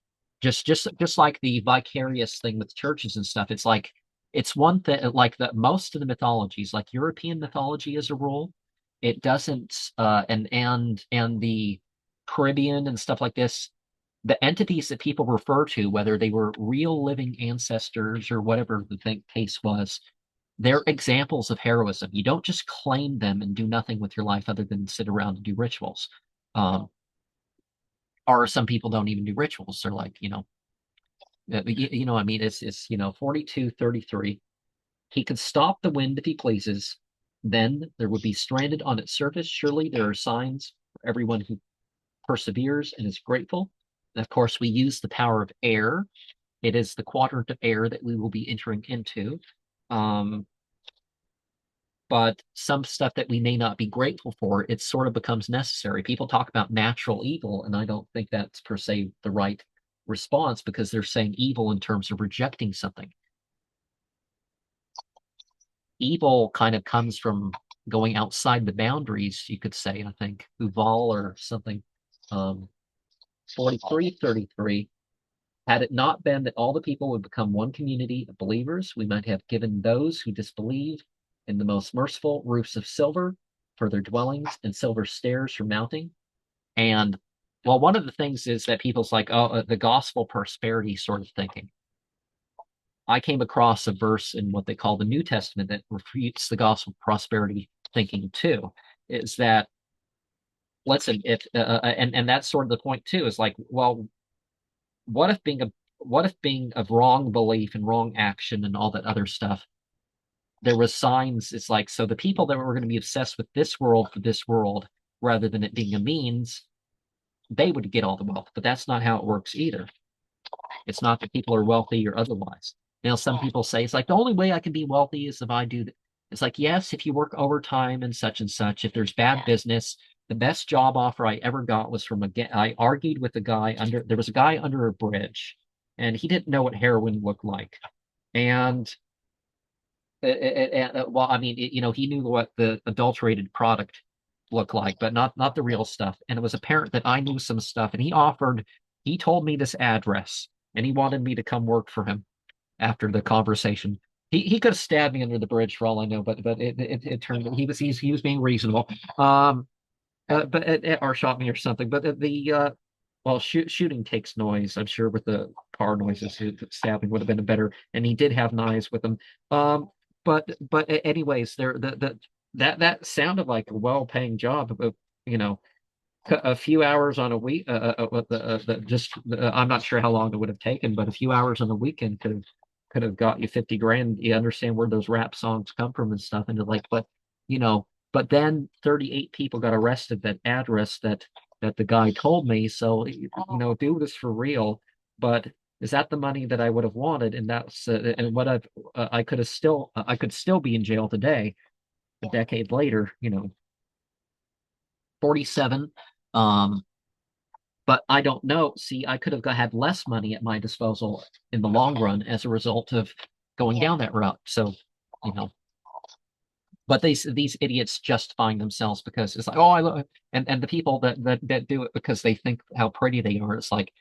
Just like the vicarious thing with churches and stuff. It's like it's one thing like the most of the mythologies, like European mythology as a rule, it doesn't and the Caribbean and stuff like this, the entities that people refer to, whether they were real living ancestors or whatever the case was, they're examples of heroism. You don't just claim them and do nothing with your life other than sit around and do rituals. Or some people don't even do rituals. They're like, I mean, it's 42:33. He could stop the wind if he pleases. Then there would be stranded on its surface. Surely there are signs for everyone who perseveres and is grateful. And of course, we use the power of air. It is the quadrant of air that we will be entering into. Um, but some stuff that we may not be grateful for, it sort of becomes necessary. People talk about natural evil, and I don't think that's per se the right response because they're saying evil in terms of rejecting something. Evil kind of comes from going outside the boundaries, you could say, I think. Uval or something. 43:33. Had it not been that all the people would become one community of believers, we might have given those who disbelieve in the most merciful roofs of silver for their dwellings and silver stairs for mounting. And well, one of the things is that people's like, oh, the gospel prosperity sort of thinking. I came across a verse in what they call the New Testament that refutes the gospel prosperity thinking too. Is that listen, if and that's sort of the point too, is like, well, what if being of wrong belief and wrong action and all that other stuff, there was signs, it's like, so the people that were going to be obsessed with this world for this world, rather than it being a means, they would get all the wealth. But that's not how it works either. It's not that people are wealthy or otherwise. Some people say it's like the only way I can be wealthy is if I do. It's like, yes, if you work overtime and such, if there's bad business, the best job offer I ever got was from I argued with a guy there was a guy under a bridge and he didn't know what heroin looked like. And well, I mean, he knew what the adulterated product looked like, but not the real stuff. And it was apparent that I knew some stuff. And he told me this address, and he wanted me to come work for him after the conversation. He could have stabbed me under the bridge for all I know, but it turned he was being reasonable. But or shot me or something. But well, shooting takes noise. I'm sure with the car noises, stabbing would have been better. And he did have knives with him. But anyways, that sounded like a well-paying job. You know, a few hours on a week. I'm not sure how long it would have taken, but a few hours on the weekend could have got you 50 grand. You understand where those rap songs come from and stuff. And like, but then 38 people got arrested that address that the guy told me. So, do this for real. But is that the money that I would have wanted? And that's and what I could still be in jail today, a decade later, 47. Um, but I don't know. See, I could have had less money at my disposal in the long run as a result of going down that route. So, you know, but these idiots justifying themselves because it's like, oh, I love, and the people that do it because they think how pretty they are. It's like,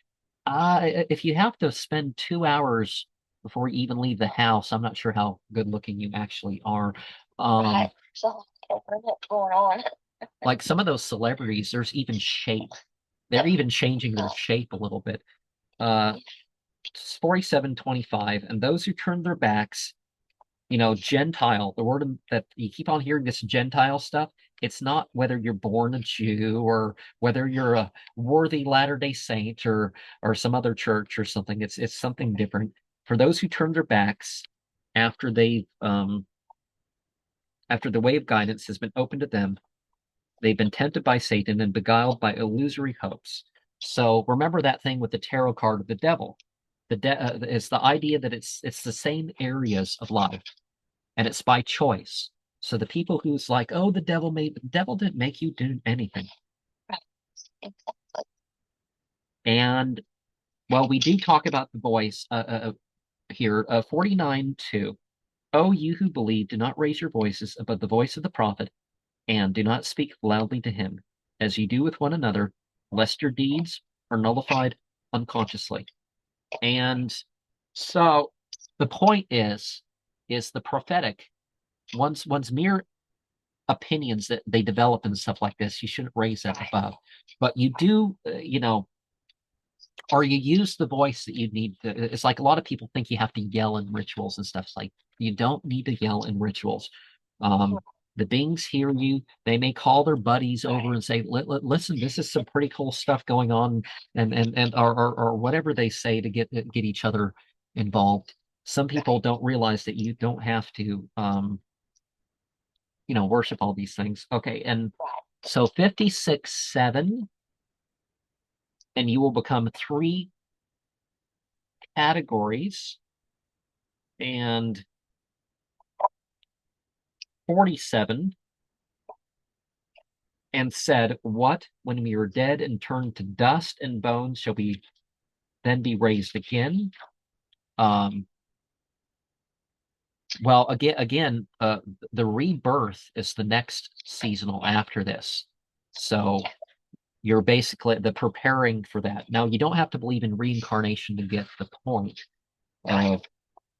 if you have to spend 2 hours before you even leave the house, I'm not sure how good looking you actually are. Right. So what's going on? Like some of those celebrities, there's even shape. They're even changing their shape a little bit. 47:25, and those who turn their backs, Gentile, the word that you keep on hearing, this Gentile stuff, it's not whether you're born a Jew or whether you're a worthy Latter-day Saint or some other church or something. It's something different. For those who turn their backs after after the way of guidance has been opened to them, they've been tempted by Satan and beguiled by illusory hopes. So remember that thing with the tarot card of the devil. It's the idea that it's the same areas of life, and it's by choice. So the people who's like, oh, the devil didn't make you do anything. Right. Exactly. And well, we do talk about the voice here, 49:2. Oh, you who believe, do not raise your voices above the voice of the prophet, and do not speak loudly to him, as you do with one another, lest your deeds are nullified unconsciously. And so the point is the prophetic, one's mere opinions that they develop and stuff like this, you shouldn't raise that above. But you do, or you use the voice that you need to. It's like a lot of people think you have to yell in rituals and stuff. It's like you don't need to yell in rituals. The beings hear you. They may call their buddies over and say, "Listen, this is some pretty cool stuff going on," and or whatever they say to get each other involved. Some people don't realize that you don't have to, worship all these things. Okay, and so 56-7, and you will become 3 categories, and 47 and said, "What, when we are dead and turned to dust and bones, shall we then be raised again?" Well, again, the rebirth is the next seasonal after this. So you're basically the preparing for that. Now, you don't have to believe in reincarnation to get the point of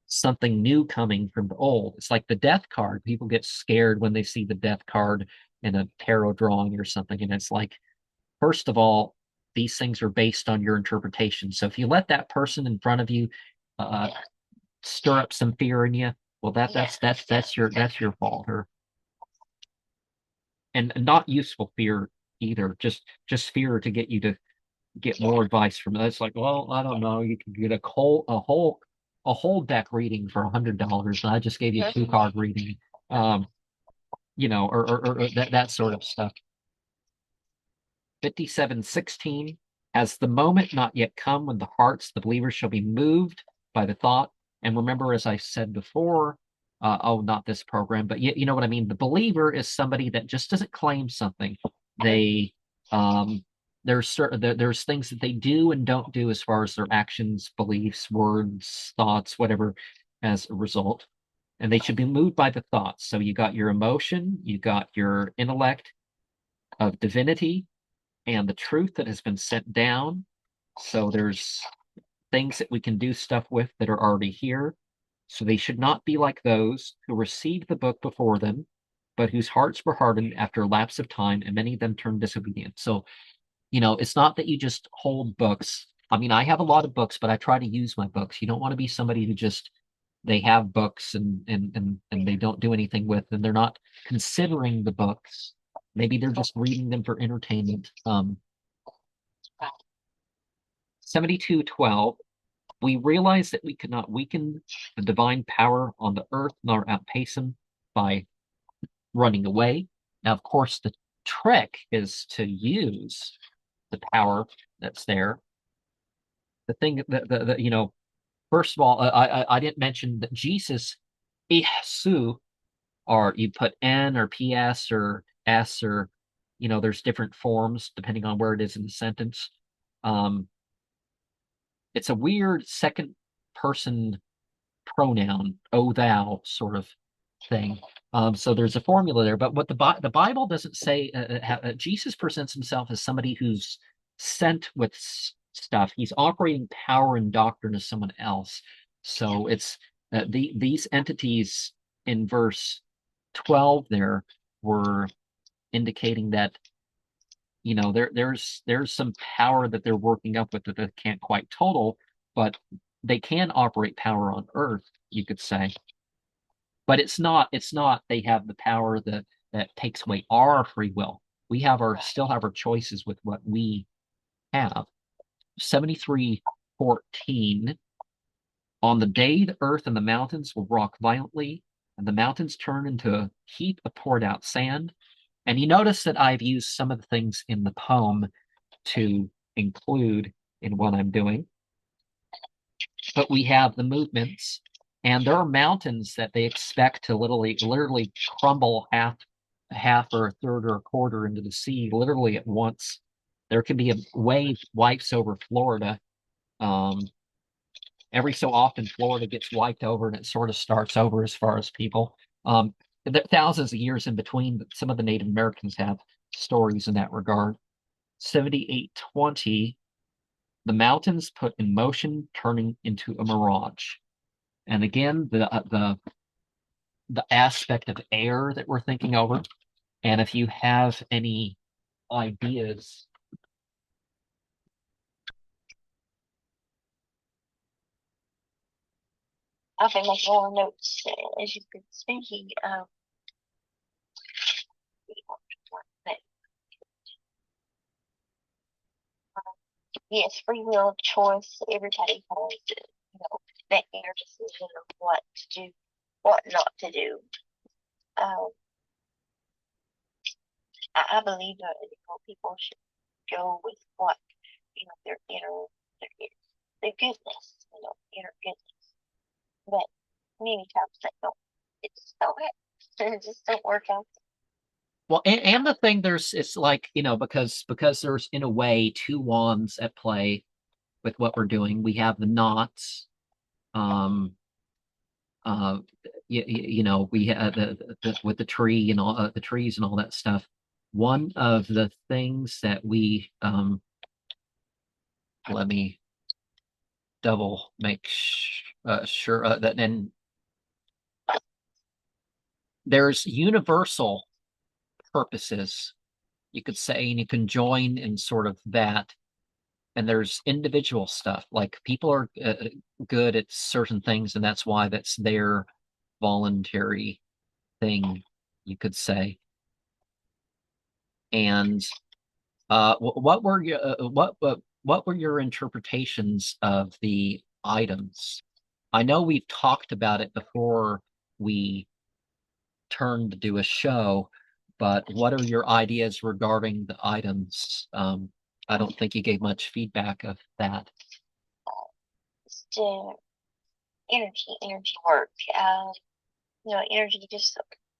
something new coming from the old. It's like the death card. People get scared when they see the death card in a tarot drawing or something. And it's like, first of all, these things are based on your interpretation. So if you let that person in front of you uh, stir up some fear in you, well, that's your fault, or and not useful fear either. Just fear to get you to get more advice from it. It's like, well, I don't know. You can get a whole deck reading for $100, and I just gave you a 2-card reading. Or that sort of stuff. 57-16, has the moment not yet come when the hearts, the believers, shall be moved by the thought? And remember, as I said before, not this program, but you know what I mean. The believer is somebody that just doesn't claim something. They there's things that they do and don't do as far as their actions, beliefs, words, thoughts, whatever, as a result. And they should be moved by the thoughts. So you got your emotion, you got your intellect of divinity, and the truth that has been sent down. So there's things that we can do stuff with that are already here. So they should not be like those who received the book before them, but whose hearts were hardened after a lapse of time, and many of them turned disobedient. So, it's not that you just hold books. I mean, I have a lot of books, but I try to use my books. You don't want to be somebody who just they have books and they don't do anything with them. They're not considering the books. Maybe they're just reading them for entertainment. 72:12, we realize that we cannot weaken the divine power on the earth nor outpace him by running away. Now, of course, the trick is to use the power that's there. The thing that first of all, I didn't mention that Jesus, Isu, or you put N or PS or S, or there's different forms depending on where it is in the sentence. It's a weird second person pronoun, oh thou sort of thing. So there's a formula there, but what the Bible doesn't say. Jesus presents himself as somebody who's sent with stuff. He's operating power and doctrine as someone else. So it's these entities in verse 12 there were indicating that there's some power that they're working up with that they can't quite total, but they can operate power on Earth, you could say. But it's not they have the power that takes away our free will. We still have our choices with what we have. 73:14. On the day the earth and the mountains will rock violently, and the mountains turn into a heap of poured out sand. And you notice that I've used some of the things in the poem to include in what I'm doing. But we have the movements, and there are mountains that they expect to literally crumble half or a third or a quarter into the sea literally at once. There can be a wave wipes over Florida. Every so often, Florida gets wiped over, and it sort of starts over as far as people. Thousands of years in between, but some of the Native Americans have stories in that regard. 78:20, the mountains put in motion, turning into a mirage. And again, the aspect of air that we're thinking over. And if you have any ideas, I've been making more notes as you've been speaking. yes, free will of choice. Everybody has, that inner decision of what to do, what not to do. I believe that people should go with what their their goodness, inner goodness. But many times they don't. It just don't happen. It just don't work out. Well, and the thing it's like, because there's in a way two wands at play with what we're doing. We have the knots, uh, we have with the tree and all the trees and all that stuff. One of the things that we let me double make sure that and there's universal purposes, you could say, and you can join in sort of that. And there's individual stuff, like people are good at certain things, and that's why that's their voluntary thing, you could say. And what were what were your interpretations of the items? I know we've talked about it before we turned to do a show, but what are your ideas regarding the items? I don't think you gave much feedback of that. Just energy work. Energy just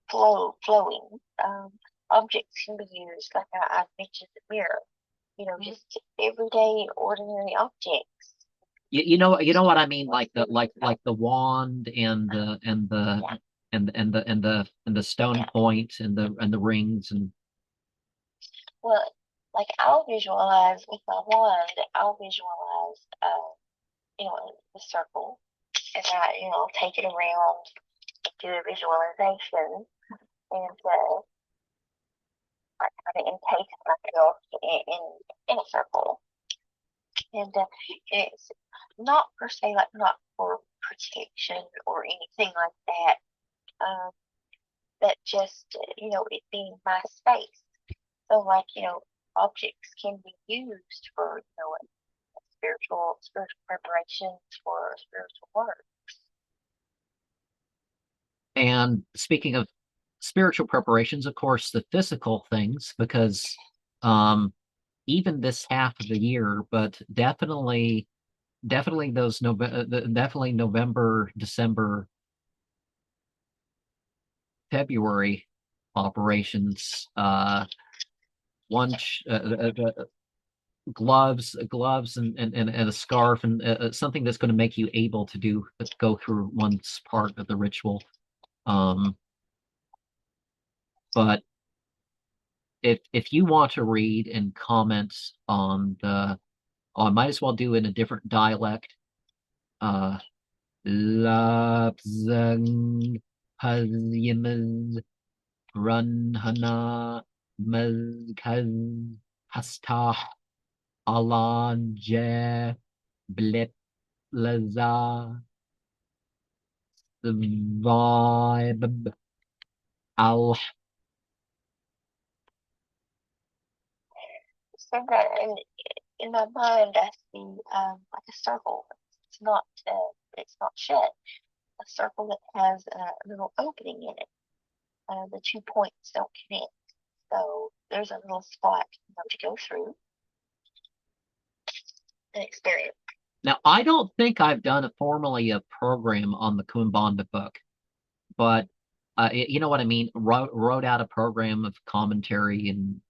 flowing. Objects can be used, like I mentioned, the mirror. Just everyday, ordinary objects. You know what I mean, like the wand and the stone point and the rings and. Well, like I'll visualize with my wand. I'll visualize, the circle, and I take it around, do a visualization, and I kind of encase myself in a circle. And it's not per se, like not for protection or anything like that, but just, it being my space. So, like, objects can be used for, spiritual preparations for spiritual work. And speaking of spiritual preparations, of course, the physical things, because even this half of the year, but definitely those definitely November, December, February operations. One gloves and a scarf and something that's going to make you able to go through one's part of the ritual. But if you want to read and comment on I might as well do in a different dialect. Lapzang Hazyamaz Runhana Mazkaz Hastah Alanje Blip Laza Vibe Al. So that in my mind, I see like a circle. It's not shut. A circle that has a little opening in it. The 2 points don't connect, so there's a little spot to go through and experience. Now, I don't think I've done formally a program on the Quimbanda book, but you know what I mean? Wrote out a program of commentary and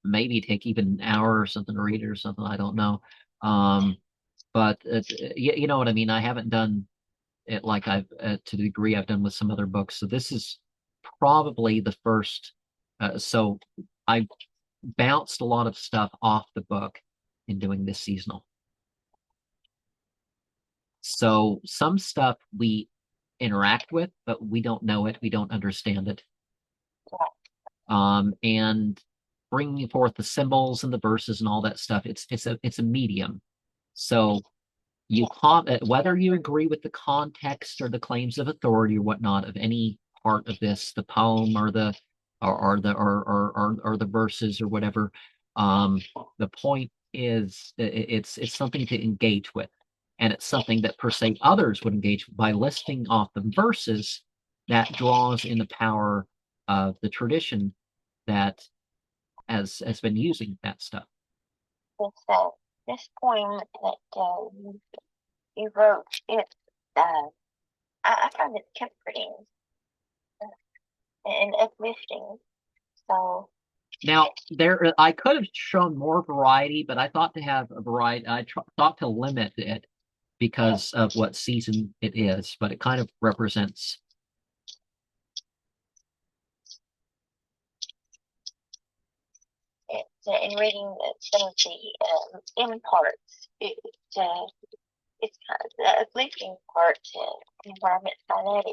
maybe take even an hour or something to read it or something. I don't know. But you know what I mean? I haven't done it like I've to the degree I've done with some other books. So this is probably the first. So I bounced a lot of stuff off the book in doing this seasonal. So some stuff we interact with, but we don't know it. We don't understand it. And bringing forth the symbols and the verses and all that stuff, it's a medium. So whether you agree with the context or the claims of authority or whatnot of any part of this, the poem or the verses or whatever, the point it's something to engage with, and it's something that per se others would engage with by listing off the verses that draws in the power of the tradition that has been using that stuff. This poem that you wrote, I found it comforting and uplifting. So now I could have shown more variety, but I thought to have a variety. I thought to limit it because of what season it is, but it kind of represents. In reading some of the imparts, it's kind of the uplifting part. And what I meant by that,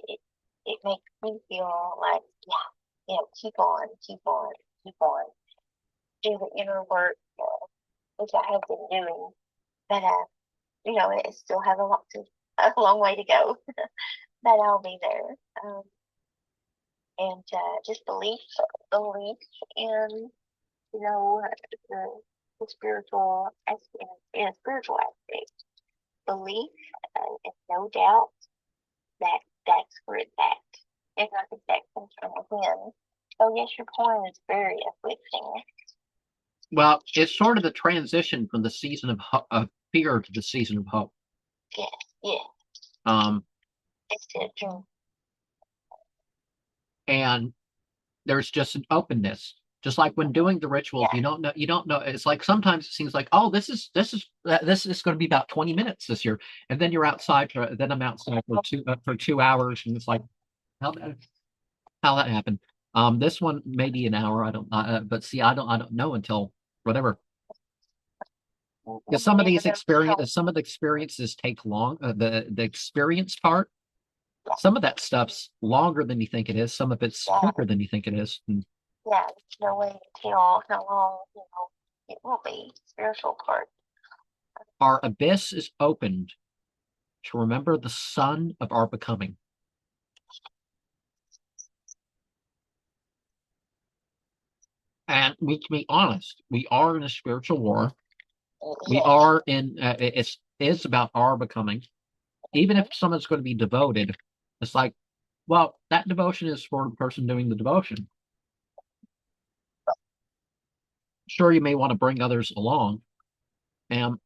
it makes me feel like, yeah, keep on, keep on, keep on. Do the inner work, which I have been doing, but it still has a long way to go. But I'll be there. And just belief in the spiritual aspect, in a spiritual aspect. Belief and no doubt that that's where it's at. And I think that comes from within. So yes, your poem is very uplifting. Well, it's sort of the transition from the season of fear to the season of hope. Yes, yes. It's true. And there's just an openness. Just like when doing the rituals, you don't know. It's like sometimes it seems like, oh, this is going to be about 20 minutes this year, and then you're outside then I'm outside for 2 hours, and it's like, how that happened. This one maybe an hour. I don't, but see, I don't know until whatever. Because some of the experiences take long. The experience part, some of that stuff's longer than you think it is. Some of it's quicker than you think it is. And there's no way to tell how long, it will be. Spiritual part. Our abyss is opened to remember the sun of our becoming. And we can be honest, we are in a spiritual war. We are in, it's about our becoming. Even if someone's going to be devoted, it's like, well, that devotion is for the person doing the devotion. Sure, you may want to bring others along. And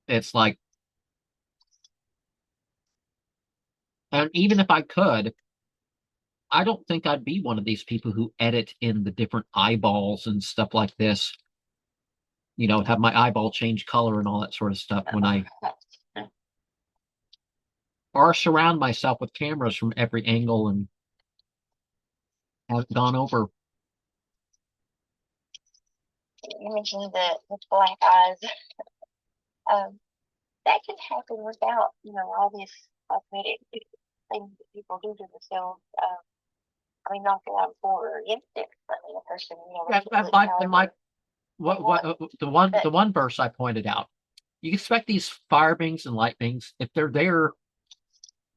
it's like, and even if I could, I don't think I'd be one of these people who edit in the different eyeballs and stuff like this. Have my eyeball change color and all that sort of stuff when I or surround myself with cameras from every angle and have gone over. You mentioned the black eyes. That can happen without, all these cosmetic things that people do to themselves. Not that I'm for or against it. I mean, a person, the one verse I pointed out. You expect these fire beings and light beings, if they're there,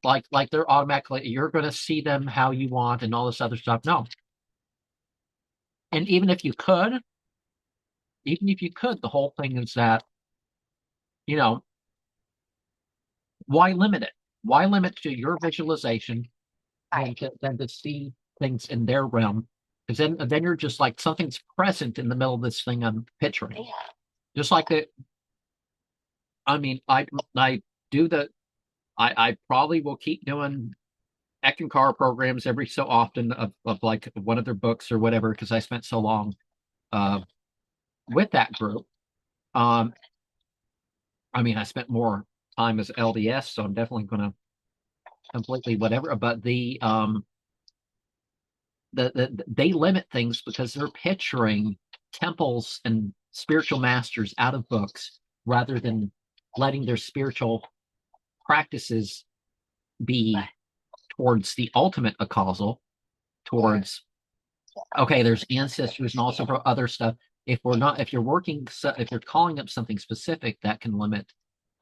like they're automatically, you're going to see them how you want and all this other stuff. No. And even if you could, the whole thing is that, why limit it? Why limit to your visualization than to see things in their realm? Because then you're just like something's present in the middle of this thing I'm picturing. Yeah. Just like that. I mean, I probably will keep doing Eckankar programs every so often of like one of their books or whatever, because I spent so long with that group. I mean, I spent more time as LDS, so I'm definitely going to completely whatever. But they limit things because they're picturing temples and spiritual masters out of books rather than letting their spiritual practices be towards the ultimate acausal, towards there's ancestors and also for other stuff. If you're calling up something specific, that can limit.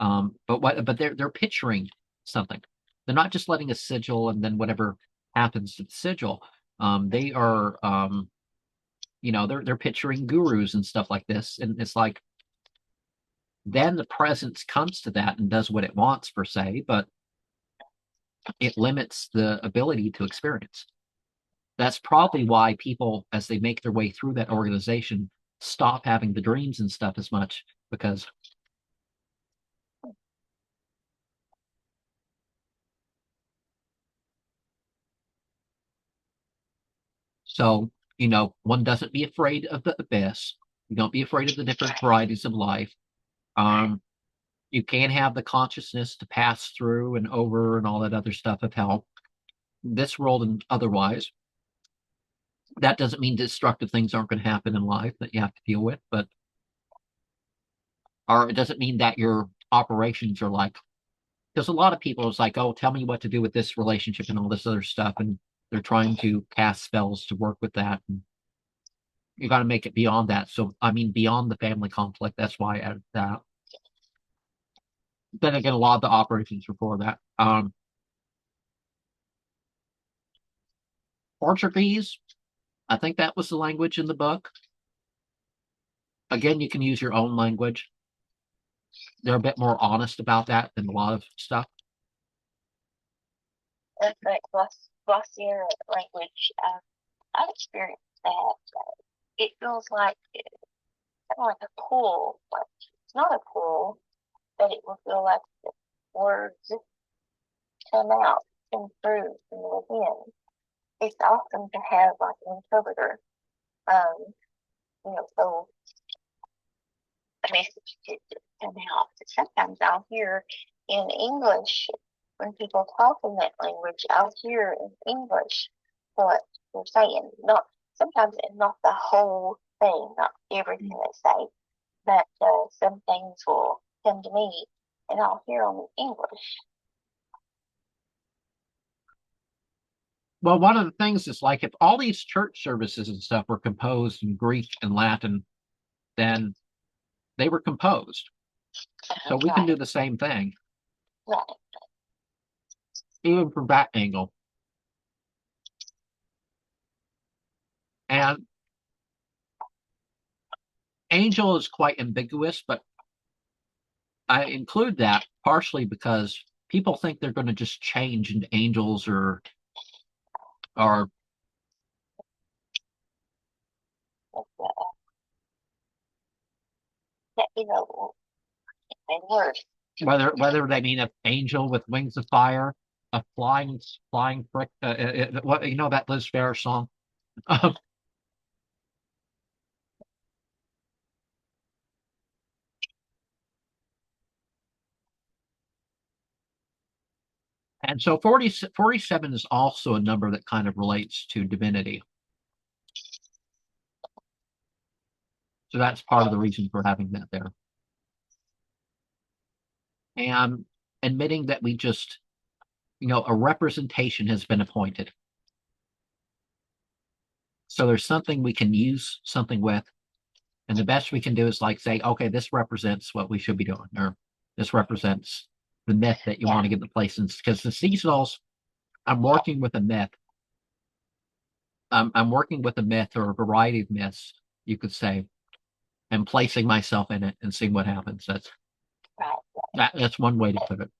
But they're picturing something. They're not just letting a sigil and then whatever happens to the sigil. They are they're picturing gurus and stuff like this, and it's like then the presence comes to that and does what it wants per se, but it limits the ability to experience. That's probably why people, as they make their way through that organization, stop having the dreams and stuff as much, because so one doesn't be afraid of the abyss. You don't be afraid of the different varieties of life. You can have the consciousness to pass through and over and all that other stuff of hell, this world and otherwise. That doesn't mean destructive things aren't going to happen in life that you have to deal with, but or it doesn't mean that your operations are like, because a lot of people is like, oh, tell me what to do with this relationship and all this other stuff, and they're trying to cast spells to work with that. And you got to make it beyond that. So I mean, beyond the family conflict. That's why I added that. Then again, a lot of the operations are for that. Portuguese, I think that was the language in the book. Again, you can use your own language. They're a bit more honest about that than a lot of stuff. That's like glossier language. I've experienced that. It feels like kind of like a pull. Like it's not a pull, but it will feel like the words come out and through from within. It's awesome to have like an interpreter. So a message could come out. Sometimes I'll hear in English when people talk in that language. I'll hear in English what they're saying. Not sometimes not the whole thing, not everything they say, but some things will come to me and I'll hear them in English. Well, one of the things is like if all these church services and stuff were composed in Greek and Latin, then they were composed. So we can do the same thing. Right. Even from that angle. And angel is quite ambiguous, but I include that partially because people think they're going to just change into angels or whether they mean an angel with wings of fire, a flying frick, what that Liz Fair song. And so 47 is also a number that kind of relates to divinity. So that's part of the reason for having that there. And admitting that we just, a representation has been appointed. So there's something we can use something with. And the best we can do is like say, okay, this represents what we should be doing, or this represents the myth that you want to get the place in. Because the seasonals, I'm working with a myth. I'm working with a myth or a variety of myths, you could say, and placing myself in it and seeing what happens. That's one way to put it.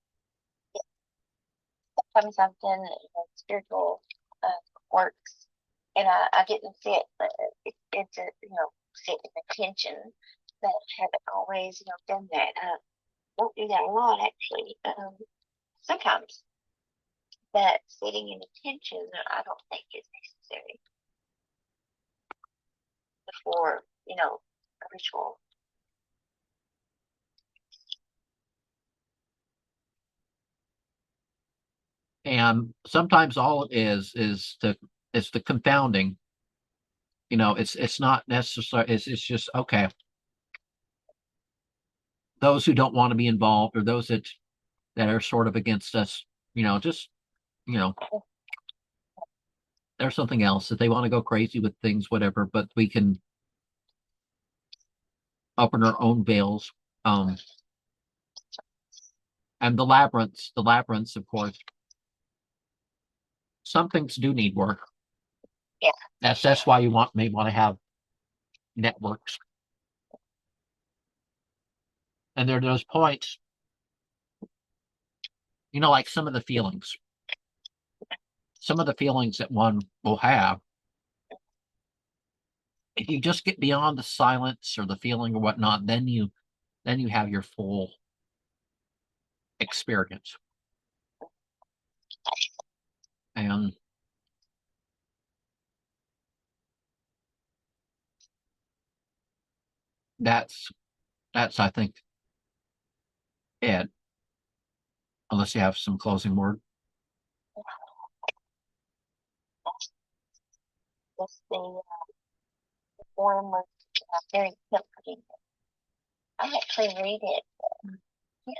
Sometimes I've done spiritual works, and I didn't sit. It's a sit in attention, but I haven't always done that. I don't do that a lot actually. Sometimes, but sitting in attention, I don't think is necessary before a ritual. And sometimes all it is the confounding. It's not necessary. It's just okay. Those who don't want to be involved, or those that are sort of against us, just there's something else that they want to go crazy with things, whatever. But we can open our own veils. And the labyrinths, of course. Some things do need work. Yeah. That's why you may want to have networks. And there are those points, like some of the feelings that one will have. If you just get beyond the silence or the feeling or whatnot, then you have your full experience. And that's I think it. Unless you have some closing word. Just the form was very comforting. I actually read it. Yeah.